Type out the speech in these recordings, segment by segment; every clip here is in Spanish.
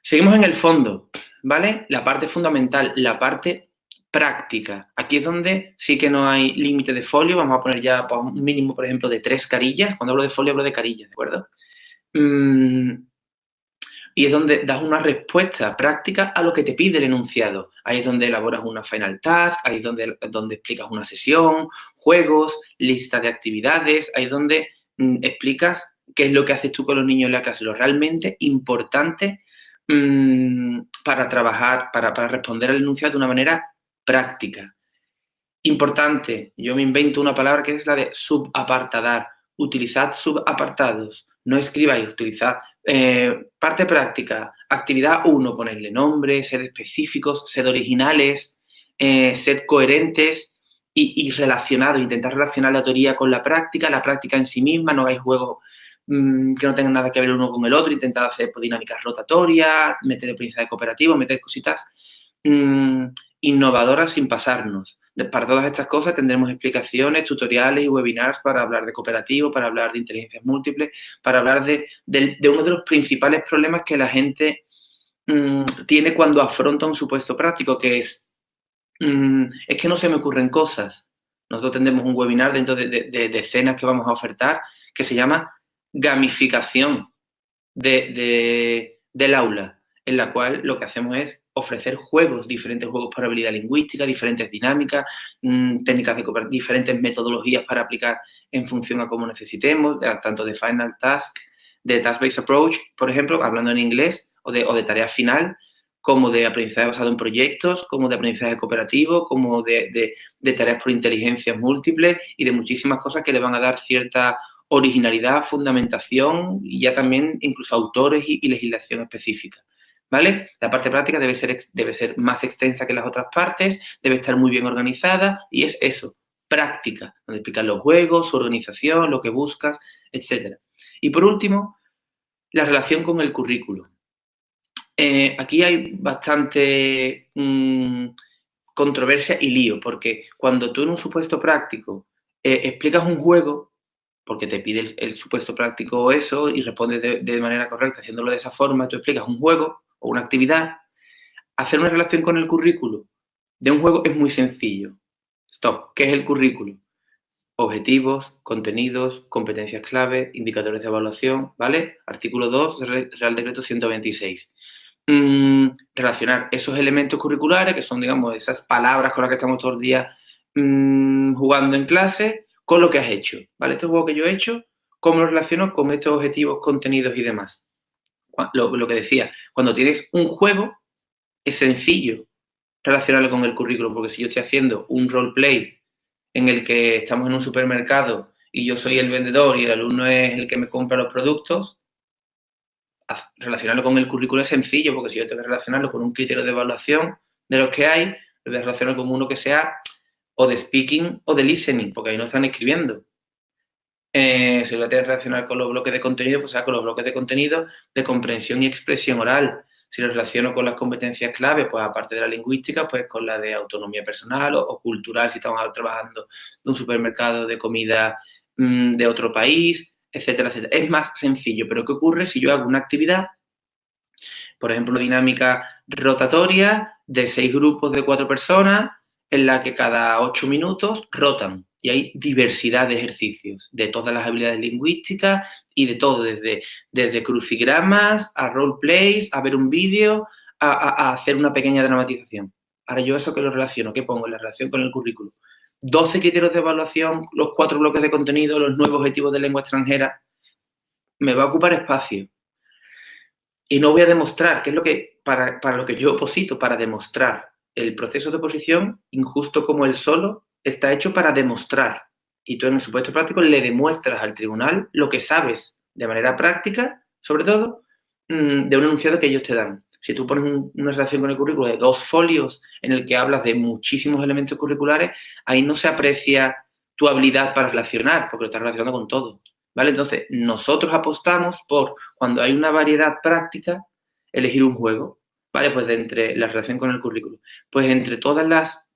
Seguimos en el fondo, ¿vale? La parte fundamental, la parte práctica. Aquí es donde sí que no hay límite de folio. Vamos a poner ya un mínimo, por ejemplo, de 3 carillas. Cuando hablo de folio, hablo de carillas, ¿de acuerdo? Y es donde das una respuesta práctica a lo que te pide el enunciado. Ahí es donde elaboras una final task, ahí es donde explicas una sesión, juegos, lista de actividades, ahí es donde explicas qué es lo que haces tú con los niños en la clase, lo realmente importante para trabajar, para responder al enunciado de una manera práctica. Importante, yo me invento una palabra que es la de subapartadar. Utilizad subapartados, no escribáis, utilizad parte práctica, actividad 1, ponerle nombre, sed específicos, sed originales, sed coherentes y relacionados. Intentar relacionar la teoría con la práctica en sí misma, no hagáis juegos que no tengan nada que ver el uno con el otro, intentad hacer dinámicas rotatorias, meter aprendizaje cooperativo, meter cositas innovadoras sin pasarnos. Para todas estas cosas tendremos explicaciones, tutoriales y webinars para hablar de cooperativo, para hablar de inteligencias múltiples, para hablar de uno de los principales problemas que la gente tiene cuando afronta un supuesto práctico, que es que no se me ocurren cosas. Nosotros tendremos un webinar dentro de decenas que vamos a ofertar que se llama gamificación del aula, en la cual lo que hacemos es ofrecer juegos, diferentes juegos para habilidad lingüística, diferentes dinámicas, técnicas de diferentes metodologías para aplicar en función a cómo necesitemos, tanto de Final Task, de Task-Based Approach, por ejemplo, hablando en inglés, o de tarea final, como de aprendizaje basado en proyectos, como de aprendizaje cooperativo, como de tareas por inteligencias múltiples y de muchísimas cosas que le van a dar cierta originalidad, fundamentación y ya también incluso autores y legislación específica, ¿vale? La parte práctica debe ser más extensa que las otras partes, debe estar muy bien organizada y es eso, práctica, donde explican los juegos, su organización, lo que buscas, etc. Y por último, la relación con el currículo. Aquí hay bastante controversia y lío, porque cuando tú en un supuesto práctico explicas un juego, porque te pide el supuesto práctico eso y respondes de manera correcta haciéndolo de esa forma, tú explicas un juego o una actividad, hacer una relación con el currículo de un juego es muy sencillo. Stop. ¿Qué es el currículo? Objetivos, contenidos, competencias clave, indicadores de evaluación, ¿vale? Artículo 2 del Real Decreto 126. Relacionar esos elementos curriculares, que son, digamos, esas palabras con las que estamos todo el día jugando en clase, con lo que has hecho, ¿vale? Este juego que yo he hecho, ¿cómo lo relaciono con estos objetivos, contenidos y demás? Lo que decía, cuando tienes un juego, es sencillo relacionarlo con el currículum, porque si yo estoy haciendo un roleplay en el que estamos en un supermercado y yo soy el vendedor y el alumno es el que me compra los productos, relacionarlo con el currículo es sencillo, porque si yo tengo que relacionarlo con un criterio de evaluación de los que hay, lo voy a relacionar con uno que sea o de speaking o de listening, porque ahí no están escribiendo. Si lo voy a tener que relacionar con los bloques de contenido, pues con los bloques de contenido de comprensión y expresión oral. Si lo relaciono con las competencias clave, pues aparte de la lingüística, pues con la de autonomía personal o cultural, si estamos trabajando de un supermercado de comida de otro país, etcétera, etcétera. Es más sencillo, pero ¿qué ocurre si yo hago una actividad, por ejemplo, una dinámica rotatoria de 6 grupos de 4 personas, en la que cada 8 minutos rotan? Y hay diversidad de ejercicios, de todas las habilidades lingüísticas y de todo, desde crucigramas a roleplays, a ver un vídeo, a hacer una pequeña dramatización. Ahora yo eso que lo relaciono, ¿qué pongo en la relación con el currículum? 12 criterios de evaluación, los 4 bloques de contenido, los 9 objetivos de lengua extranjera. Me va a ocupar espacio. Y no voy a demostrar, que es lo que, para lo que yo oposito, para demostrar. El proceso de oposición, injusto como el solo, está hecho para demostrar. Y tú en el supuesto práctico le demuestras al tribunal lo que sabes de manera práctica, sobre todo, de un enunciado que ellos te dan. Si tú pones una relación con el currículo de 2 folios en el que hablas de muchísimos elementos curriculares, ahí no se aprecia tu habilidad para relacionar, porque lo estás relacionando con todo, ¿vale? Entonces, nosotros apostamos por, cuando hay una variedad práctica, elegir un juego, ¿vale? Pues de entre la relación con el currículo. Pues entre todas las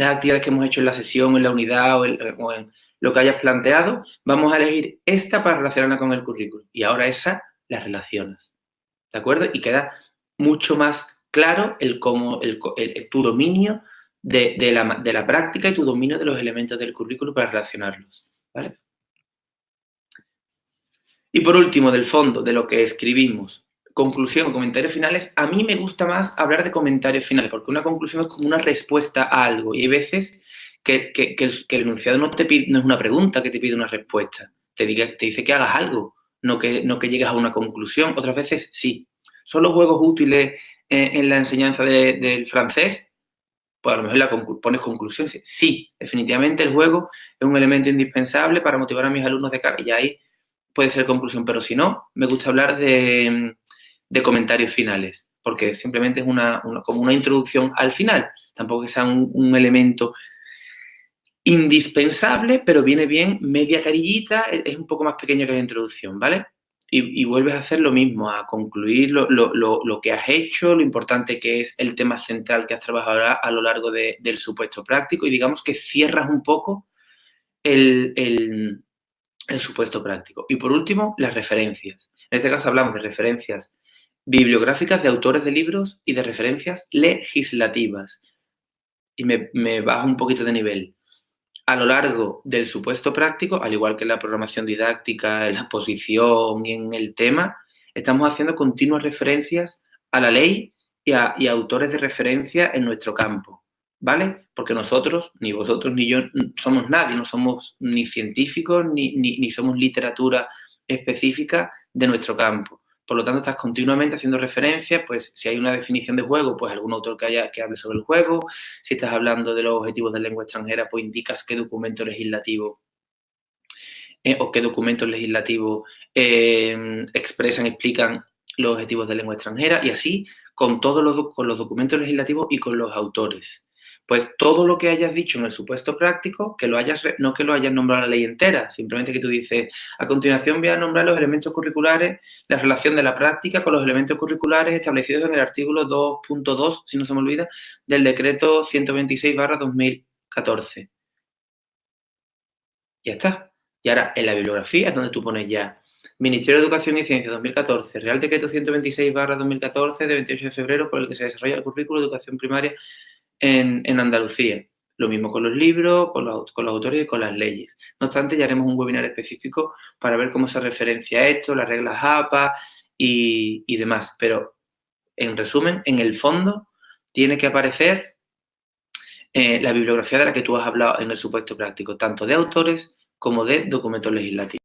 actividades que hemos hecho en la sesión, en la unidad o en lo que hayas planteado, vamos a elegir esta para relacionarla con el currículo. Y ahora esa la relacionas, ¿de acuerdo? Y queda mucho más claro tu dominio de la práctica y tu dominio de los elementos del currículo para relacionarlos, ¿vale? Y por último, del fondo, de lo que escribimos, conclusión, comentarios finales, a mí me gusta más hablar de comentarios finales, porque una conclusión es como una respuesta a algo, y hay veces que el enunciado no es una pregunta que te pide una respuesta, te dice que hagas algo, no que llegues a una conclusión. Otras veces sí. ¿Son los juegos útiles en la enseñanza del francés? Pues a lo mejor pones conclusión. Sí, definitivamente el juego es un elemento indispensable para motivar a mis alumnos de cara. Y ahí puede ser conclusión, pero si no, me gusta hablar de comentarios finales, porque simplemente es como una introducción al final. Tampoco que sea un elemento indispensable, pero viene bien media carillita, es un poco más pequeño que la introducción, ¿vale? Y vuelves a hacer lo mismo, a concluir lo que has hecho, lo importante que es el tema central que has trabajado a lo largo del supuesto práctico, y digamos que cierras un poco el supuesto práctico. Y por último, las referencias. En este caso hablamos de referencias bibliográficas de autores de libros y de referencias legislativas. Y me bajo un poquito de nivel. A lo largo del supuesto práctico, al igual que en la programación didáctica, en la exposición y en el tema, estamos haciendo continuas referencias a la ley y a autores de referencia en nuestro campo, ¿vale? Porque nosotros, ni vosotros ni yo, somos nadie, no somos ni científicos ni somos literatura específica de nuestro campo. Por lo tanto, estás continuamente haciendo referencias, pues si hay una definición de juego, pues algún autor que hable sobre el juego. Si estás hablando de los objetivos de lengua extranjera, pues indicas qué documento legislativo o qué documentos legislativos explican los objetivos de lengua extranjera, y así con con los documentos legislativos y con los autores. Pues todo lo que hayas dicho en el supuesto práctico, no que lo hayas nombrado la ley entera, simplemente que tú dices, a continuación voy a nombrar los elementos curriculares, la relación de la práctica con los elementos curriculares establecidos en el artículo 2.2, si no se me olvida, del decreto 126/2014. Ya está. Y ahora, en la bibliografía es donde tú pones ya Ministerio de Educación y Ciencia 2014, Real Decreto 126/2014 de 28 de febrero por el que se desarrolla el currículo de educación primaria en Andalucía. Lo mismo con los libros, con los autores y con las leyes. No obstante, ya haremos un webinar específico para ver cómo se referencia esto, las reglas APA y demás. Pero, en resumen, en el fondo, tiene que aparecer la bibliografía de la que tú has hablado en el supuesto práctico, tanto de autores como de documentos legislativos.